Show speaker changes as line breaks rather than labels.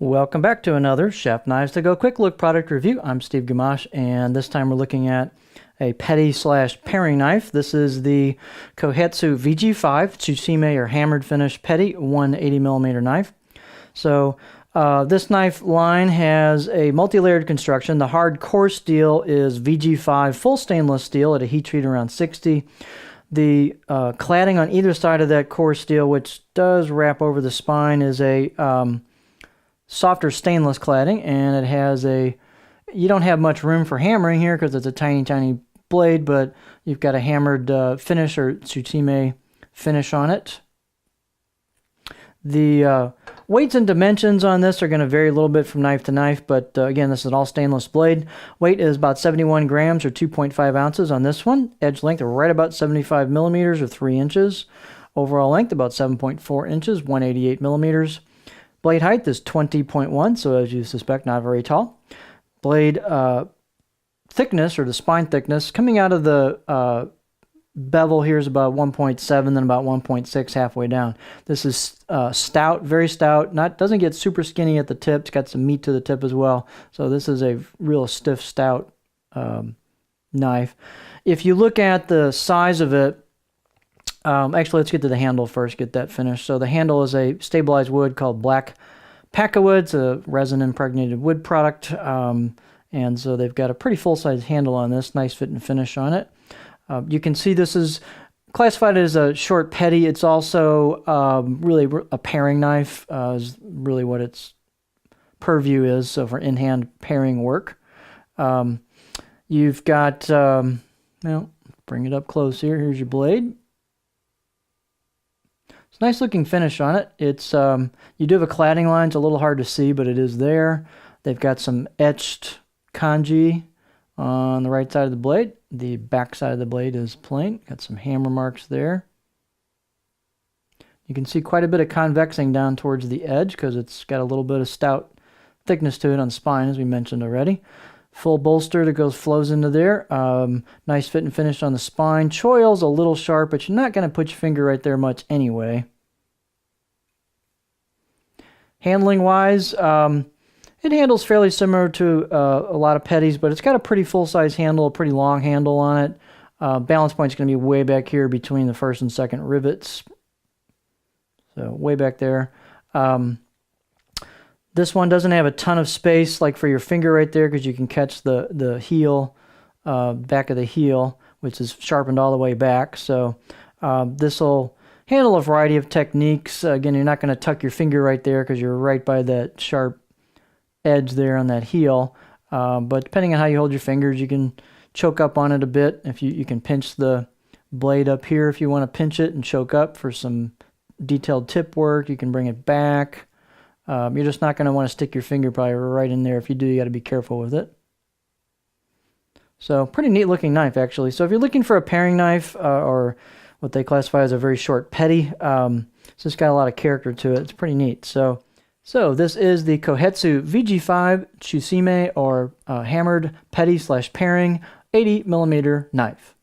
Welcome back to another Chef Knives to Go Quick Look product review. I'm Steve Gamache, and this time we're looking at a petty slash paring knife. This is the Kohetsu VG-5 Tsuchime or hammered finish petty 180mm knife. So this knife line has a multi-layered construction. The hard core steel is VG-5 full stainless steel at a heat treat around 60. The cladding on either side of that core steel, which does wrap over the spine, is a softer stainless cladding, and it has you don't have much room for hammering here because it's a tiny blade, but you've got a hammered finish or Tsuchime finish on it. The weights and dimensions on this are going to vary a little bit from knife to knife, but again, this is an all stainless blade. Weight is about 71 grams or 2.5 ounces on this one. Edge length right about 75 millimeters or 3 inches. Overall length about 7.4 inches, 188 millimeters. Blade height is 20.1, so as you suspect, not very tall. Blade thickness, or the spine thickness, coming out of the bevel here is about 1.7, then about 1.6 halfway down. This is stout, very stout. Doesn't get super skinny at the tip. It's got some meat to the tip as well. So this is a real stiff, stout knife. If you look at the size of it, actually, let's get to the handle first, get that finished. So the handle is a stabilized wood called black Paca-wood. It's a resin-impregnated wood product. And so they've got a pretty full-size handle on this, nice fit and finish on it. You can see this is classified as a short petty. It's also really a paring knife, is really what its purview is, so for in-hand paring work. You've got, well, bring it up close here. Here's your blade. It's a nice looking finish on it. It's you do have a cladding line. It's a little hard to see, but it is there. They've got some etched kanji on the right side of the blade. The back side of the blade is plain. Got some hammer marks there. You can see quite a bit of convexing down towards the edge because it's got a little bit of stout thickness to it on the spine, as we mentioned already. Full bolster that flows into there. Nice fit and finish on the spine. Choil's a little sharp, but you're not going to put your finger right there much anyway. Handling wise, it handles fairly similar to a lot of petties, but it's got a pretty full-size handle, a pretty long handle on it. Balance point's going to be way back here between the first and second rivets. So way back there. This one doesn't have a ton of space like for your finger right there because you can catch the heel, back of the heel, which is sharpened all the way back. So this will handle a variety of techniques. Again, you're not going to tuck your finger right there because you're right by that sharp edge there on that heel. But depending on how you hold your fingers, you can choke up on it a bit. If you can pinch the blade up here if you want to pinch it and choke up for some detailed tip work. You can bring it back. You're just not going to want to stick your finger probably right in there. If you do, you got to be careful with it. So pretty neat looking knife, actually. So if you're looking for a paring knife or what they classify as a very short petty, it's just got a lot of character to it. It's pretty neat. So this is the Kohetsu VG-5 Tsuchime or hammered petty slash paring 80mm knife.